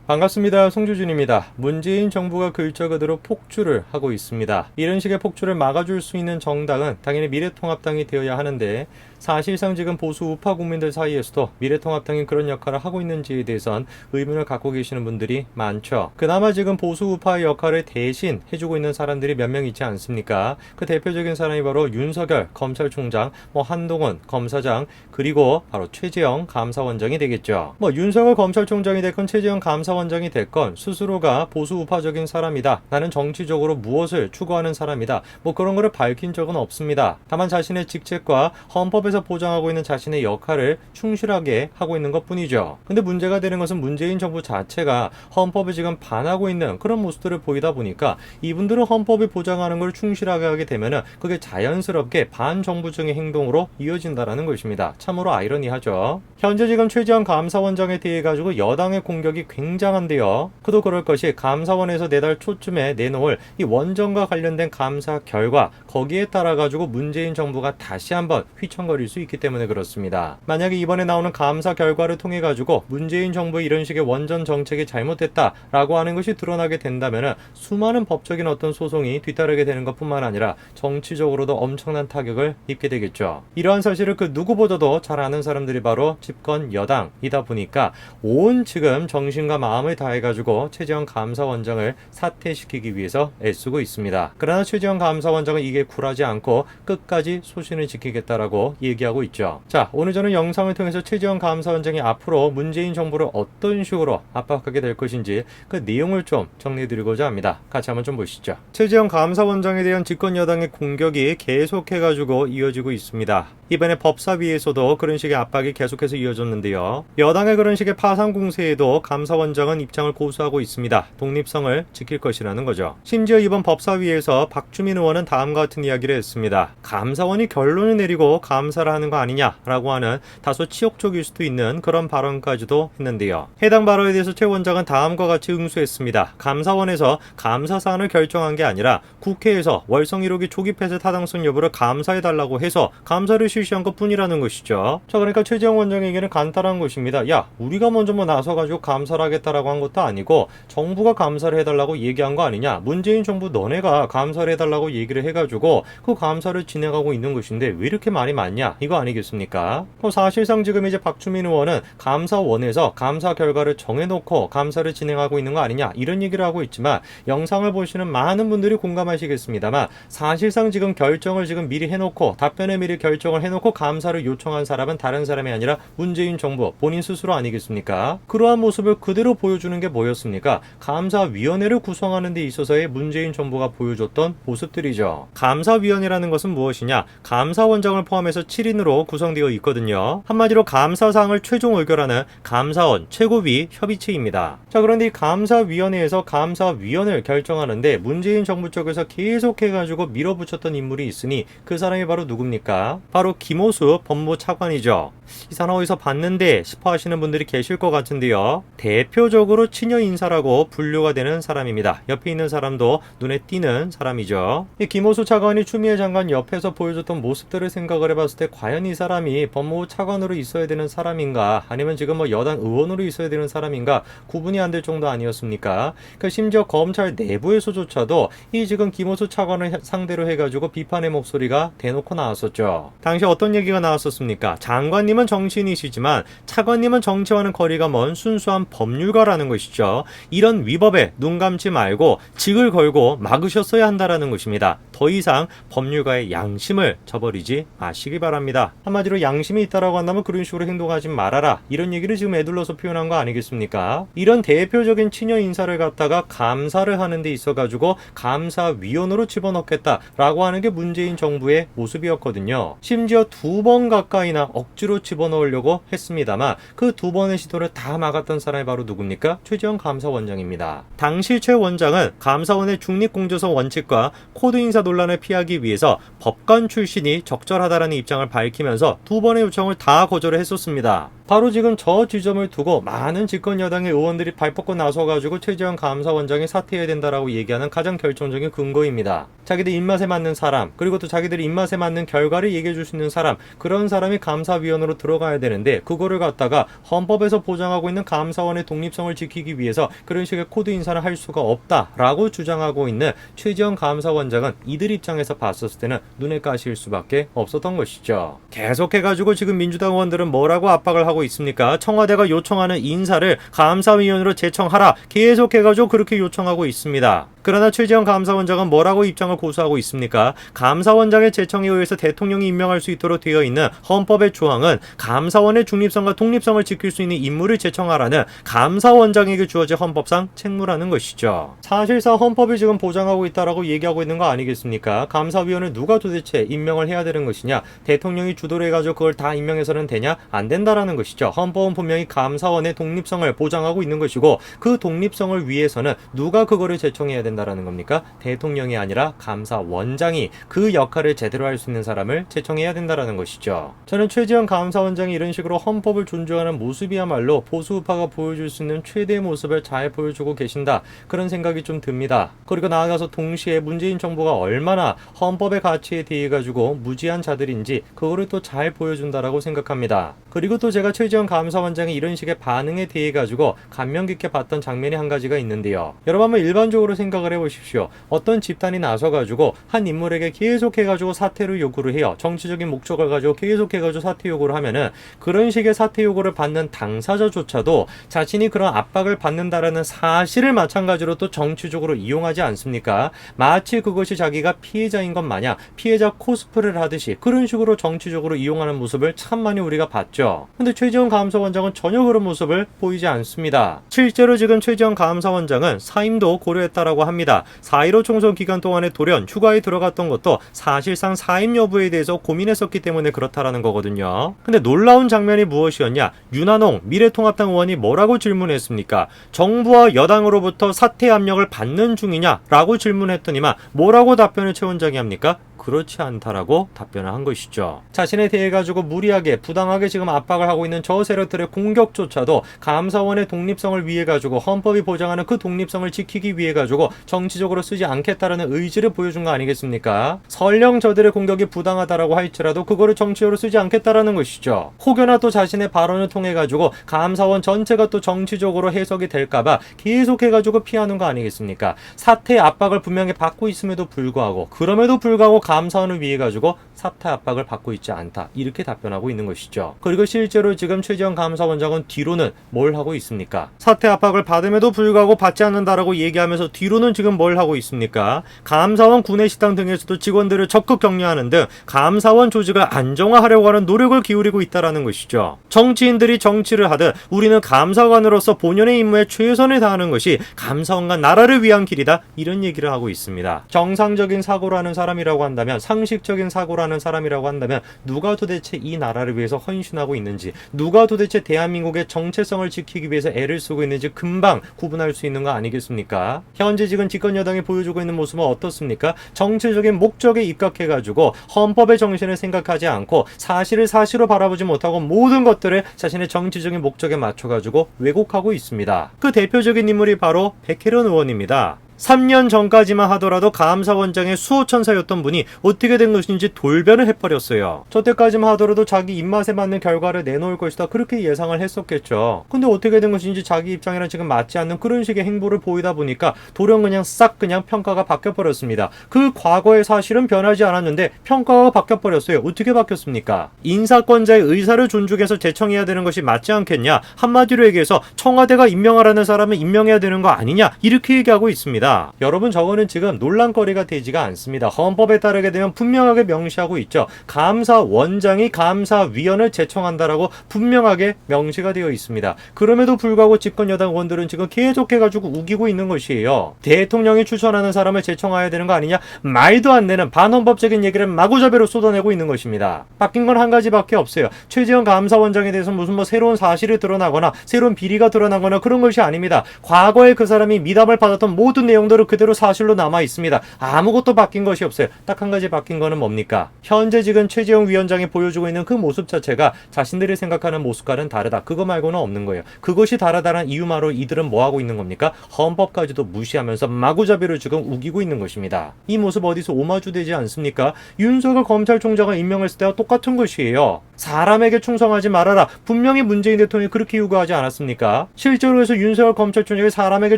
반갑습니다. 송주준입니다. 문재인 정부가 글자 그대로 폭주를 하고 있습니다. 이런 식의 폭주를 막아줄 수 있는 정당은 당연히 미래통합당이 되어야 하는데 사실상 지금 보수 우파 국민들 사이에서도 미래통합당이 그런 역할을 하고 있는지에 대해선 의문을 갖고 계시는 분들이 많죠. 그나마 지금 보수 우파의 역할을 대신 해주고 있는 사람들이 몇 명 있지 않습니까? 그 대표적인 사람이 바로 윤석열 검찰총장, 한동훈 검사장, 그리고 바로 최재형 감사원장이 되겠죠. 윤석열 검찰총장이 됐건 최재형 감사원장이 됐건 스스로가 보수 우파적인 사람이다. 나는 정치적으로 무엇을 추구하는 사람이다. 그런 거를 밝힌 적은 없습니다. 다만 자신의 직책과 헌법에서 보장하고 있는 자신의 역할을 충실하게 하고 있는 것 뿐이죠. 근데 문제가 되는 것은 문재인 정부 자체가 헌법에 지금 반하고 있는 그런 모습들을 보이다 보니까 이분들은 헌법이 보장하는 걸 충실하게 하게 되면은 그게 자연스럽게 반정부적인 행동으로 이어진다라는 것입니다. 참으로 아이러니하죠. 현재 지금 최재형 감사원장에 대해 가지고 여당의 공격이 굉장한데요. 그도 그럴 것이 감사원에서 내달 초쯤에 내놓을 이 원전과 관련된 감사 결과 거기에 따라 가지고 문재인 정부가 다시 한번 휘청거릴 수 있기 때문에 그렇습니다. 만약에 이번에 나오는 감사 결과를 통해 가지고 문재인 정부의 이런 식의 원전 정책이 잘못됐다라고 하는 것이 드러나게 된다면 수많은 법적인 어떤 소송이 뒤따르게 되는 것뿐만 아니라 정치적으로도 엄청난 타격을 입게 되겠죠. 이러한 사실을 그 누구보다도 잘 아는 사람들이 바로 집권 여당이다 보니까 온 지금 정신과 마음을 다해가지고 최재형 감사원장을 사퇴시키기 위해서 애쓰고 있습니다. 그러나 최재형 감사원장은 이게 굴하지 않고 끝까지 소신을 지키겠다라고 얘기하고 있죠. 자, 오늘 저는 영상을 통해서 최재형 감사원장이 앞으로 문재인 정부를 어떤 식으로 압박하게 될 것인지 그 내용을 좀 정리해드리고자 합니다. 같이 한번 좀 보시죠. 최재형 감사원장에 대한 집권 여당의 공격이 계속해가지고 이어지고 있습니다. 이번에 법사위에서도 그런 식의 압박이 계속해서 이어졌는데요. 여당의 그런 식의 파상 공세에도 감사원장은 입장을 고수하고 있습니다. 독립성을 지킬 것이라는 거죠. 심지어 이번 법사위에서 박주민 의원은 다음과 같은 이야기를 했습니다. 감사원이 결론을 내리고 감사를 하는 거 아니냐라고 하는 다소 치욕적일 수도 있는 그런 발언까지도 했는데요. 해당 발언에 대해서 최 원장은 다음과 같이 응수했습니다. 감사원에서 감사 사안을 결정한 게 아니라 국회에서 월성 1호기 조기 폐쇄 타당성 여부를 감사해달라고 해서 감사를 실시한 것 뿐이라는 것이죠. 자, 그러니까 최재형 원장에게는 간단한 것입니다. 야, 우리가 먼저 나서가지고 감사를 하겠다라고 한 것도 아니고 정부가 감사를 해달라고 얘기한 거 아니냐. 문재인 정부 너네가 감사를 해달라고 얘기를 해가지고 그 감사를 진행하고 있는 것인데 왜 이렇게 말이 많냐, 이거 아니겠습니까? 사실상 지금 이제 박주민 의원은 감사원에서 감사 결과를 정해놓고 감사를 진행하고 있는 거 아니냐, 이런 얘기를 하고 있지만 영상을 보시는 많은 분들이 공감하시겠습니다만 사실상 지금 결정을 지금 미리 해놓고 답변을 미리 결정을 해놓고 감사를 요청한 사람은 다른 사람이 아니라 문재인 정부 본인 스스로 아니겠습니까? 그러한 모습을 그대로 보여주는 게 뭐였습니까? 감사위원회를 구성하는 데 있어서의 문재인 정부가 보여줬던 모습들이죠. 감사위원회라는 것은 무엇이냐? 감사원장을 포함해서 7인으로 구성되어 있거든요. 한마디로 감사사항을 최종 의결하는 감사원 최고위 협의체입니다. 자, 그런데 이 감사위원회에서 감사위원을 결정하는데 문재인 정부 쪽에서 계속해가지고 밀어붙였던 인물이 있으니 그 사람이 바로 누굽니까? 바로 김오수 법무부 차관이죠. 이 사람 어디서 봤는데 싶어 하시는 분들이 계실 것 같은데요. 대표적으로 친여 인사라고 분류가 되는 사람입니다. 옆에 있는 사람도 눈에 띄는 사람이죠. 이 김오수 차관이 추미애 장관 옆에서 보여줬던 모습들을 생각을 해봤을 때 과연 이 사람이 법무부 차관으로 있어야 되는 사람인가, 아니면 지금 여당 의원으로 있어야 되는 사람인가 구분이 안 될 정도 아니었습니까? 심지어 검찰 내부에서조차도 이 지금 김오수 차관을 상대로 해가지고 비판의 목소리가 대놓고 나왔었죠. 당시 어떤 얘기가 나왔었습니까? 장관님은 정치인이시지만 차관님은 정치와는 거리가 먼 순수한 법률가라는 것이죠. 이런 위법에 눈 감지 말고 직을 걸고 막으셨어야 한다라는 것입니다. 더 이상 법률가의 양심을 저버리지 마시기 바랍니다. 한마디로 양심이 있다라고 한다면 그런 식으로 행동하지 말아라, 이런 얘기를 지금 애둘러서 표현한 거 아니겠습니까? 이런 대표적인 친여 인사를 갖다가 감사를 하는 데 있어가지고 감사위원으로 집어넣겠다라고 하는 게 문재인 정부의 모습이었거든요. 심지어 2번 가까이나 억지로 집어넣으려고 했습니다만 그 2번의 시도를 다 막았던 사람이 바로 누굽니까? 최재형 감사원장입니다. 당시 최 원장은 감사원의 중립공정성 원칙과 코드 인사 논란을 피하기 위해서 법관 출신이 적절하다라는 입장을 밝히면서 2번의 요청을 다 거절을 했었습니다. 바로 지금 저 지점을 두고 많은 집권 여당의 의원들이 발벗고 나서가지고 최재형 감사원장이 사퇴해야 된다라고 얘기하는 가장 결정적인 근거입니다. 자기들 입맛에 맞는 사람, 그리고 또 자기들의 입맛에 맞는 결과를 얘기해 줄 수 있는 사람, 그런 사람이 감사위원으로 들어가야 되는데 그거를 갖다가 헌법에서 보장하고 있는 감사원의 독립성을 지키기 위해서 그런 식의 코드 인사를 할 수가 없다라고 주장하고 있는 최재형 감사원장은 이들 입장에서 봤었을 때는 눈에 까실 수밖에 없었던 것이죠. 계속해가지고 지금 민주당 의원들은 뭐라고 압박을 하고 있습니까? 청와대가 요청하는 인사를 감사위원으로 제청하라, 계속해가지고 그렇게 요청하고 있습니다. 그러나 최재형 감사원장은 뭐라고 입장을 고수하고 있습니까? 감사원장의 제청에 의해서 대통령이 임명할 수 있도록 되어 있는 헌법의 조항은 감사원의 중립성과 독립성을 지킬 수 있는 인물을 제청하라는 감사원장에게 주어진 헌법상 책무라는 것이죠. 사실상 헌법이 지금 보장하고 있다라고 얘기하고 있는 거 아니겠습니까? 감사위원을 누가 도대체 임명을 해야 되는 것이냐? 대통령이 주도를 해가지고 그걸 다 임명해서는 되냐? 안 된다라는 것이죠. 헌법은 분명히 감사원의 독립성을 보장하고 있는 것이고 그 독립성을 위해서는 누가 그거를 제청해야 된다라는 겁니까? 대통령이 아니라 감사원장이 그 역할을 제대로 할 수 있는 사람을 제청해야 된다라는 것이죠. 저는 최재형 감사원장이 이런 식으로 헌법을 존중하는 모습이야말로 보수우파가 보여줄 수 있는 최대의 모습을 잘 보여주고 계신다, 그런 생각이 좀 듭니다. 그리고 나아가서 동시에 문재인 정부가 얼마나 헌법의 가치에 대해 가지고 무지한 자들인지 그거를 또 잘 보여준다라고 생각합니다. 그리고 또 제가 최재형 감사원장의 이런 식의 반응에 대해 가지고 감명 깊게 봤던 장면이 한 가지가 있는데요. 여러분 한번 일반적으로 생각을 해보십시오. 어떤 집단이 나서가지고 한 인물에게 계속해가지고 사퇴를 요구를 해요. 정치적인 목적을 가지고 계속해가지고 사퇴 요구를 하면은 그런 식의 사퇴 요구를 받는 당사자조차도 자신이 그런 압박을 받는다라는 사실을 마찬가지로 또 정치적으로 이용하지 않습니까? 마치 그것이 자기가 피해자인 것 마냥 피해자 코스프레를 하듯이 그런 식으로 정치적으로 이용하는 모습을 참 많이 우리가 봤죠. 근데 최재형 감사원장은 전혀 그런 모습을 보이지 않습니다. 실제로 지금 최재형 감사원장은 사임도 고려했다라고 합니다. 4.15 총선 기간 동안에 돌연 휴가에 들어갔던 것도 사실상 사임 여부에 대해서 고민했었기 때문에 그렇다라는 거거든요. 근데 놀라운 장면이 무엇이었냐? 윤한홍 미래통합당 의원이 뭐라고 질문했습니까? 정부와 여당으로부터 사퇴 압력을 받는 중이냐? 라고 질문했더니만 뭐라고 답변을 최 원장이 합니까? 그렇지 않다라고 답변을 한 것이죠. 자신에 대해 가지고 무리하게 부당하게 지금 압박을 하고 있는 저 세력들의 공격조차도 감사원의 독립성을 위해 가지고 헌법이 보장하는 그 독립성을 지키기 위해 가지고 정치적으로 쓰지 않겠다라는 의지를 보여준 거 아니겠습니까? 설령 저들의 공격이 부당하다라고 할지라도 그거를 정치적으로 쓰지 않겠다라는 것이죠. 혹여나 또 자신의 발언을 통해 가지고 감사원 전체가 또 정치적으로 해석이 될까봐 계속해 가지고 피하는 거 아니겠습니까? 사퇴 압박을 분명히 받고 있음에도 불구하고 그럼에도 불구하고 감사원을 위해 가지고 사퇴 압박을 받고 있지 않다, 이렇게 답변하고 있는 것이죠. 그리고 실제로 지금 최재형 감사원장은 뒤로는 뭘 하고 있습니까? 사퇴 압박을 받음에도 불구하고 받지 않는다라고 얘기하면서 뒤로는 지금 뭘 하고 있습니까? 감사원 구내식당 등에서도 직원들을 적극 격려하는 등 감사원 조직을 안정화하려고 하는 노력을 기울이고 있다라는 것이죠. 정치인들이 정치를 하듯 우리는 감사관으로서 본연의 임무에 최선을 다하는 것이 감사원과 나라를 위한 길이다, 이런 얘기를 하고 있습니다. 정상적인 사고라는 사람이라고 한다면, 상식적인 사고라는 사람이라고 한다면 누가 도대체 이 나라를 위해서 헌신하고 있는지, 누가 도대체 대한민국의 정체성을 지키기 위해서 애를 쓰고 있는지 금방 구분할 수 있는 거 아니겠습니까? 현재 지금 집권 여당이 보여주고 있는 모습은 어떻습니까? 정치적인 목적에 입각해가지고 헌법의 정신을 생각하지 않고 사실을 사실로 바라보지 못하고 모든 것들을 자신의 정치적인 목적에 맞춰가지고 왜곡하고 있습니다. 그 대표적인 인물이 바로 백혜련 의원입니다. 3년 전까지만 하더라도 감사원장의 수호천사였던 분이 어떻게 된 것인지 돌변을 해버렸어요. 저때까지만 하더라도 자기 입맛에 맞는 결과를 내놓을 것이다, 그렇게 예상을 했었겠죠. 근데 어떻게 된 것인지 자기 입장이랑 지금 맞지 않는 그런 식의 행보를 보이다 보니까 돌연 그냥 싹 그냥 평가가 바뀌어버렸습니다. 그 과거의 사실은 변하지 않았는데 평가가 바뀌어버렸어요. 어떻게 바뀌었습니까? 인사권자의 의사를 존중해서 제청해야 되는 것이 맞지 않겠냐? 한마디로 얘기해서 청와대가 임명하라는 사람은 임명해야 되는 거 아니냐? 이렇게 얘기하고 있습니다. 여러분, 저거는 지금 논란거리가 되지가 않습니다. 헌법에 따르게 되면 분명하게 명시하고 있죠. 감사원장이 감사위원을 제청한다라고 분명하게 명시가 되어 있습니다. 그럼에도 불구하고 집권 여당 의원들은 지금 계속해가지고 우기고 있는 것이에요. 대통령이 추천하는 사람을 제청해야 되는 거 아니냐? 말도 안 되는 반헌법적인 얘기를 마구잡이로 쏟아내고 있는 것입니다. 바뀐 건 한 가지밖에 없어요. 최재형 감사원장에 대해서 무슨 새로운 사실이 드러나거나 새로운 비리가 드러나거나 그런 것이 아닙니다. 과거에 그 사람이 미담을 받았던 모든 내용대로 그대로 사실로 남아 있습니다. 아무것도 바뀐 것이 없어요. 딱 한 가지 바뀐 거는 뭡니까? 현재 지금 최재형 위원장이 보여주고 있는 그 모습 자체가 자신들이 생각하는 모습과는 다르다. 그거 말고는 없는 거예요. 그것이 다르다는 이유만으로 이들은 뭐 하고 있는 겁니까? 헌법까지도 무시하면서 마구잡이로 지금 우기고 있는 것입니다. 이 모습 어디서 오마주되지 않습니까? 윤석열 검찰총장을 임명했을 때와 똑같은 것이에요. 사람에게 충성하지 말아라. 분명히 문재인 대통령이 그렇게 요구하지 않았습니까? 실제로 해서 윤석열 검찰총장이 사람에게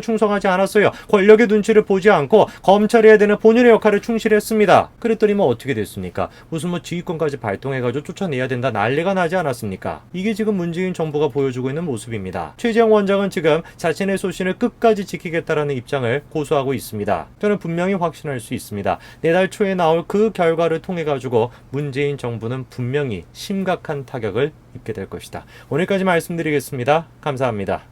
충성하지 않았어요. 권력의 눈치를 보지 않고 검찰이 해야 되는 본연의 역할을 충실했습니다. 그랬더니 뭐 어떻게 됐습니까? 무슨 뭐 지휘권까지 발동해가지고 쫓아내야 된다 난리가 나지 않았습니까? 이게 지금 문재인 정부가 보여주고 있는 모습입니다. 최재형 원장은 지금 자신의 소신을 끝까지 지키겠다라는 입장을 고수하고 있습니다. 저는 분명히 확신할 수 있습니다. 내달 초에 나올 그 결과를 통해 가지고 문재인 정부는 분명히 심각한 타격을 입게 될 것이다. 오늘까지 말씀드리겠습니다. 감사합니다.